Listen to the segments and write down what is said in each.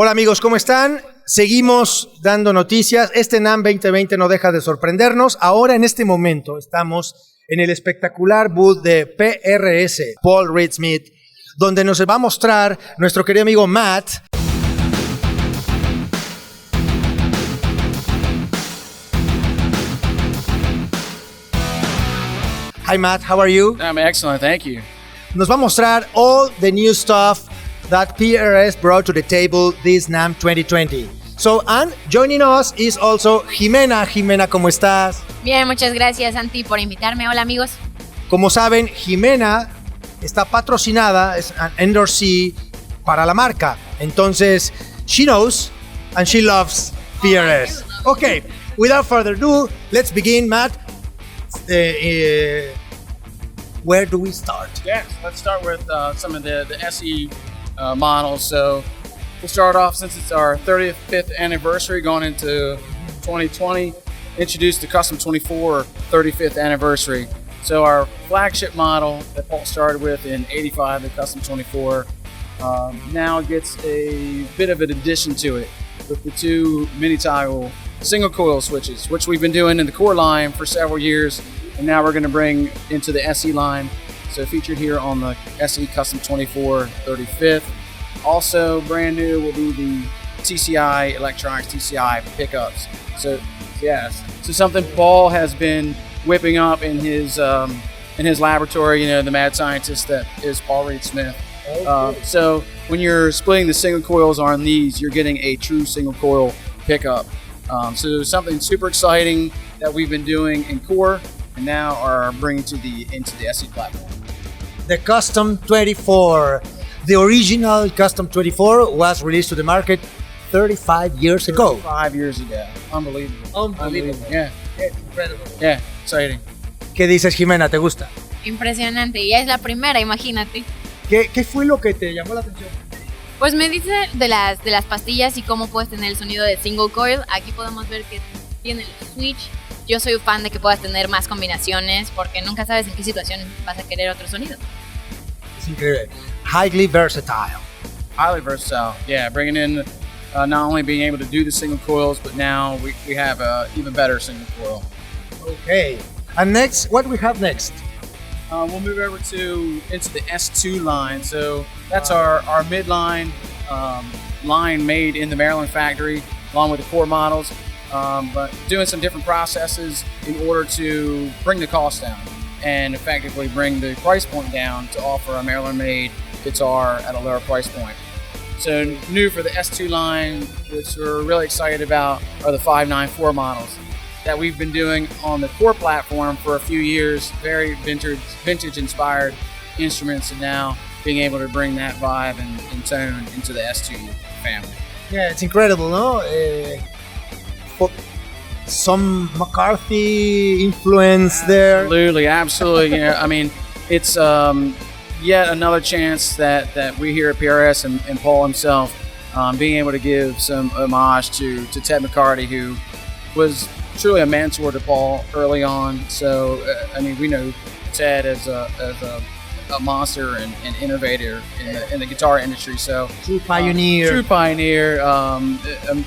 Hola amigos, ¿cómo están? Seguimos dando noticias. Este NAMM 2020 no deja de sorprendernos. Ahora en este momento estamos en el espectacular booth de PRS, Paul Reed Smith, donde nos va a mostrar nuestro querido amigo Matt. Hi Matt, how are you? I'm excellent, thank you. Nos va a mostrar all the new stuff that PRS brought to the table this NAMM 2020. So, and joining us is also Jimena. Jimena, ¿cómo estás? Bien, muchas gracias, Santi, por invitarme. Hola, amigos. Como saben, Jimena está patrocinada, es an endorsee para la marca. Entonces, she knows and she loves PRS. Okay, without further ado, let's begin, Matt. Where do we start? Yes, let's start with some of the SE models. So we'll start off, since it's our 35th anniversary going into 2020, introduced the Custom 24 35th anniversary. So our flagship model that Paul started with in 85, the Custom 24, now gets a bit of an addition to it with the two mini toggle single coil switches, which we've been doing in the core line for several years, and now we're going to bring into the SE line. So featured here on the SE Custom 24 35th. Also brand new will be the TCI electronics, TCI pickups. So yes, so something Paul has been whipping up in his laboratory. You know, the mad scientist that is Paul Reed Smith. So when you're splitting the single coils on these, you're getting a true single coil pickup. So something super exciting that we've been doing in core and now are bringing into the SE platform. The Custom 24, the original Custom 24 was released to the market 35 years ago. 5 years ago. Unbelievable. Unbelievable. Yeah. Incredible. Yeah, exciting. ¿Qué dices, Jimena? ¿Te gusta? Impresionante, ya es la primera, imagínate. ¿Qué fue lo que te llamó la atención? Pues me dice de las pastillas y cómo puedes tener el sonido de single coil. Aquí podemos ver que tiene el switch. Yo soy fan de que puedas tener más combinaciones porque nunca sabes en qué situación vas a querer otro sonido. Es increíble. Highly versatile. Highly versatile. Yeah, bringing in not only being able to do the single coils, but now we have even better single coil. Okay. And next, what we have next? We'll move over into the S2 line. So that's our midline line made in the Maryland factory, along with the core models. But doing some different processes in order to bring the cost down and effectively bring the price point down to offer a Maryland-made guitar at a lower price point. So new for the S2 line, which we're really excited about, are the 594 models that we've been doing on the core platform for a few years. Very vintage-inspired instruments, and now being able to bring that vibe and tone into the S2 family. Yeah, it's incredible, no? Some McCarthy influence there. Absolutely. You know, I mean, it's yet another chance that we here at PRS and Paul himself being able to give some homage to Ted McCarty, who was truly a mentor to Paul early on. So I mean, we know Ted as a monster and innovator in the guitar industry. So True pioneer,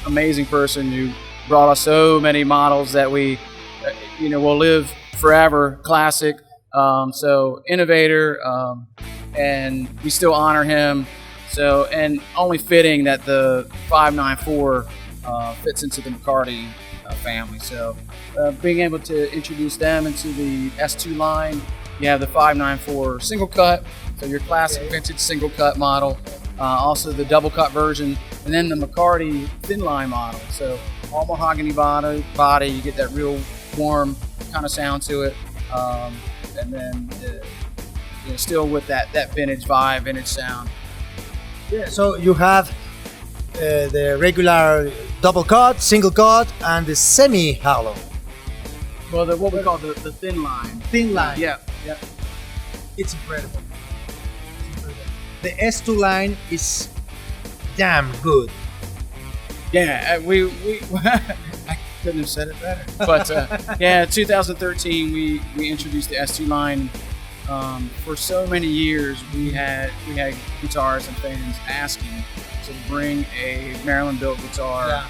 amazing person who brought us so many models that we, will live forever. Classic. So innovator, and we still honor him. So, and only fitting that the 594 fits into the McCarty family. So, being able to introduce them into the S2 line, you have the 594 single cut, so your classic vintage single cut model. Also the double cut version, and then the McCarty thin line model. So all mahogany body, you get that real warm kind of sound to it, and then still with that vintage vibe, vintage sound. Yeah. So you have the regular double cut, single cut, and the semi-hollow. Well, what we call the thin line. Thin line. Yeah. It's incredible. The S2 line is damn good. Yeah, we I couldn't have said it better. But 2013 we introduced the S2 line. For so many years we had guitars and fans asking to bring a Maryland-built guitar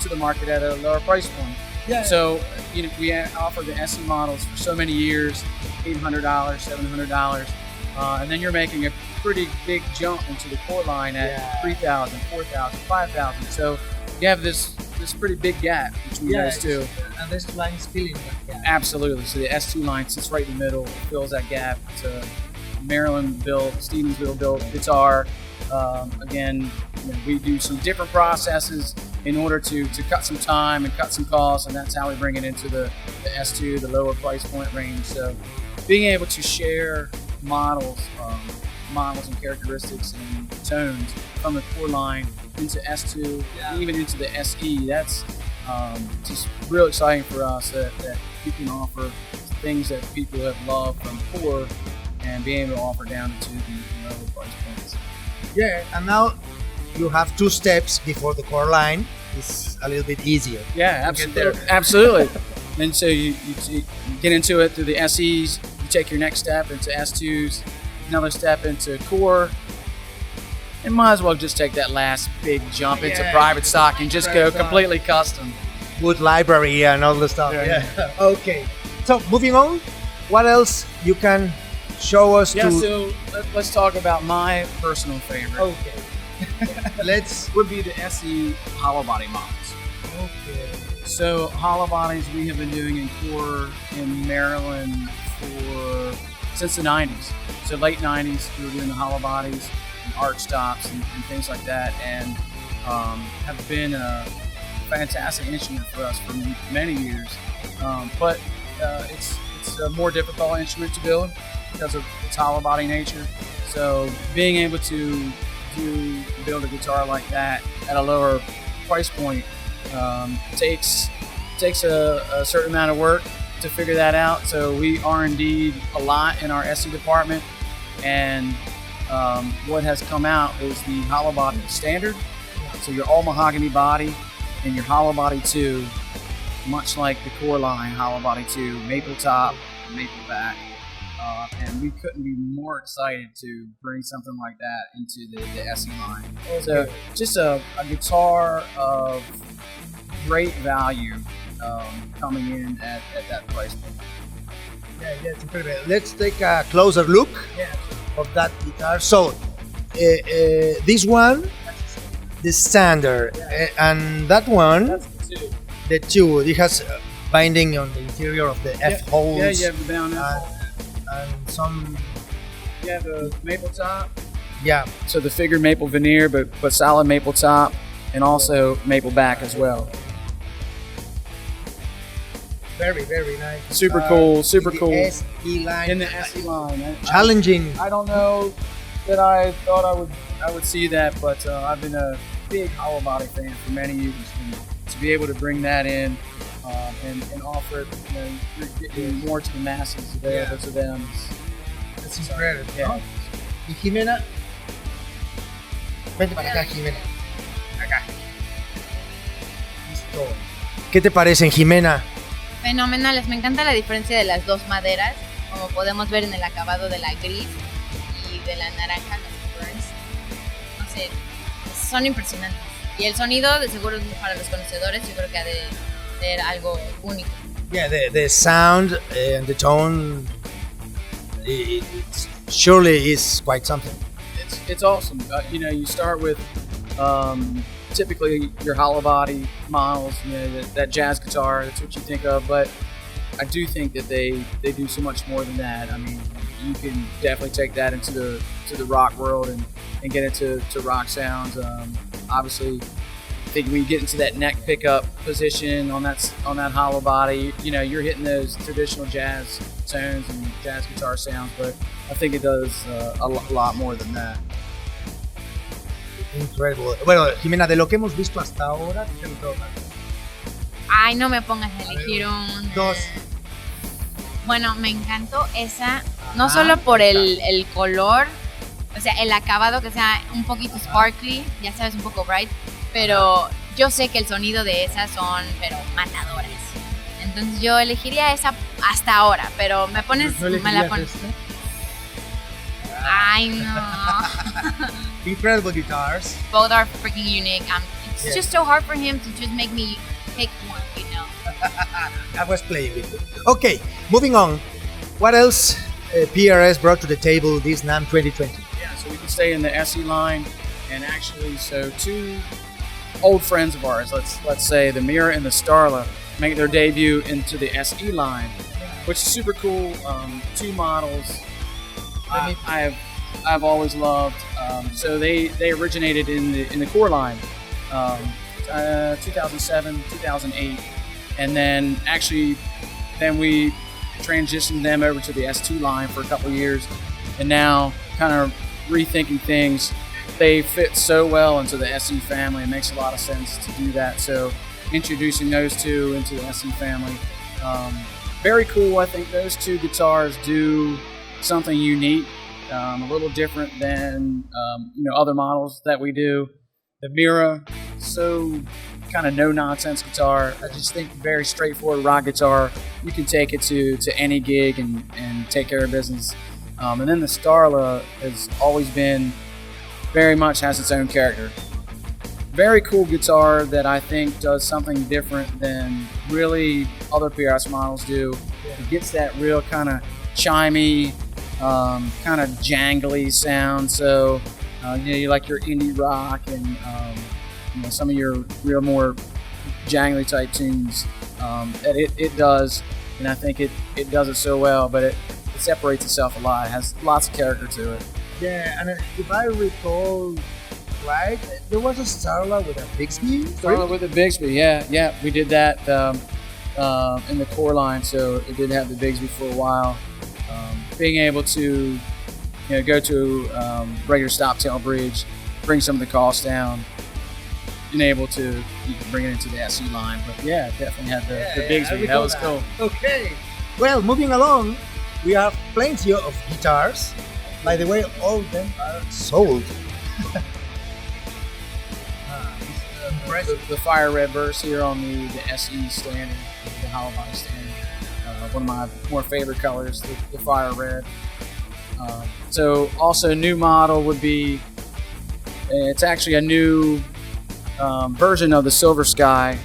to the market at a lower price point. Yeah. So, you know, we offer the SE models for so many years, $800, $700, and then you're making a pretty big jump into the core line at $3,000, $4,000, $5,000. So you have this pretty big gap between those two. And this line is filling that gap. Absolutely. So the S2 line sits right in the middle, fills that gap. It's a Maryland-built, Stevensville-built guitar. Again, you know, we do some different processes in order to cut some time and cut some costs, and that's how we bring it into the S2, the lower price point range. So being able to share models and characteristics and tones from the core line into S2, and even into the SE, that's just real exciting for us that we can offer things that people have loved from core and being able to offer down to the lower price points. Yeah, and now you have 2 steps before the core line. It's a little bit easier. Yeah, absolutely. Absolutely. And so you get into it through the SEs, you take your next step into S2s, another step into core, and might as well just take that last big jump into private stock and just go completely custom. Good library and all the stuff. Yeah. Okay. So moving on, what else you can show us? So let's talk about my personal favorite. Okay. Would be the SE hollow body models. Okay. So hollow bodies we have been doing in core in Maryland since the 90s. So late 90s we were doing the hollow bodies and arch stops and things like that, and have been a fantastic instrument for us for many years. But it's a more difficult instrument to build because of its hollow body nature. So being able to build a guitar like that at a lower price point takes a certain amount of work to figure that out. So we R&D'd a lot in our SE department, and what has come out is the hollow body standard. So your all mahogany body and your hollow body 2, much like the core line hollow body 2, maple top, maple back. And we couldn't be more excited to bring something like that into the SE line. Okay. So just a guitar of great value coming in at that price point. Yeah, it's incredible. Let's take a closer look of that guitar. So this one, the standard, and that one, the 2. It has binding on the interior of the F holes. Yeah, you have the down F hole. And some. You have a maple top. Yeah. So the figured maple veneer, but solid maple top, and also maple back as well. Very, very nice. Super cool. Super cool. SE line. In the SE line. Challenging. I don't know that I thought I would see that, but I've been a big hollow body fan for many years, and to be able to bring that in and offer it, you're getting more to the masses available to them. That's incredible. Yeah. ¿No? Y Jimena, vente para acá, Jimena. Acá. Listo. ¿Qué te parecen, Jimena? Fenomenales, me encanta la diferencia de las 2 maderas, como podemos ver en el acabado de la gris y de la naranja, los burns. No sé, son impresionantes. Y el sonido, de seguro para los conocedores, yo creo que ha de ser algo único. Yeah, the sound and the tone, it surely is quite something. It's awesome. You start with typically your hollow body models, that jazz guitar, that's what you think of, but I do think that they do so much more than that. I mean, you can definitely take that into the rock world and get into rock sounds. Obviously, I think when you get into that neck pickup position on that hollow body, you're hitting those traditional jazz tones and jazz guitar sounds, but I think it does a lot more than that. Incredible. Bueno, Jimena, de lo que hemos visto hasta ahora, ¿qué te gustó más? Ay, no me pongas a elegir un... 2. Bueno, me encantó esa, no solo por el color, o sea, el acabado que sea un poquito sparkly, ya sabes, un poco bright, pero yo sé que el sonido de esas son, pero matadoras. Entonces yo elegiría esa hasta ahora, pero me pones... ¿No me la elegirías pones. esta? Ay, no. Incredible guitars. Both are freaking unique. It's Yeah. just so hard for him to just make me pick one, you know. I was playing with it. Okay, moving on. What else PRS brought to the table this NAMM 2020? Yeah, so we can stay in the SE line, and actually, so two old friends of ours, let's say the Mira and the Starla, make their debut into the SE line, which is super cool. Two models I've always loved. So they originated in the core line, 2007, 2008, and then we transitioned them over to the S2 line for a couple of years, and now kind of rethinking things. They fit so well into the SE family. It makes a lot of sense to do that. So introducing those two into the SE family, very cool. I think those two guitars do something unique, a little different than other models that we do. The Mira, so kind of no-nonsense guitar. I just think very straightforward rock guitar. You can take it to any gig and take care of business. And then the Starla has always been very much has its own character. Very cool guitar that I think does something different than really other PRS models do. It gets that real kind of chimey, kind of jangly sound. So you like your indie rock and some of your real more jangly type tunes that it does, and I think it does it so well, but it separates itself a lot. It has lots of character to it. Yeah, and if I recall right, there was a Starla with a Bixby. Starla with a Bixby, yeah, we did that in the core line, so it did have the Bixby for a while. Being able to go to regular stop tail bridge, bring some of the costs down, and able to bring it into the SE line. But yeah, definitely had the Bixby. That was cool. Okay. Well, moving along, we have plenty of guitars. By the way, all of them are sold. The fire red verse here on the SE standard, the hollow body standard. One of my more favorite colors, the fire red. So also a new model would be, it's actually a new version of the Silver Sky.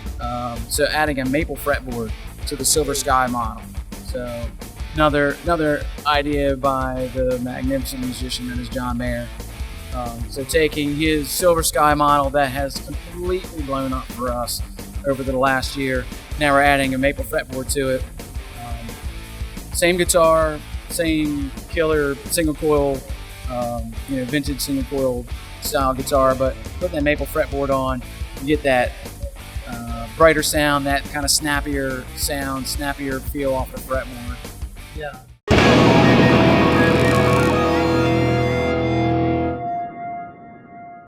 So adding a maple fretboard to the Silver Sky model. So another idea by the magnificent musician that is John Mayer. So taking his Silver Sky model that has completely blown up for us over the last year, now we're adding a maple fretboard to it. Same guitar, same killer single coil, vintage single coil style guitar, but put that maple fretboard on, you get that brighter sound, that kind of snappier sound, snappier feel off the fretboard. Yeah.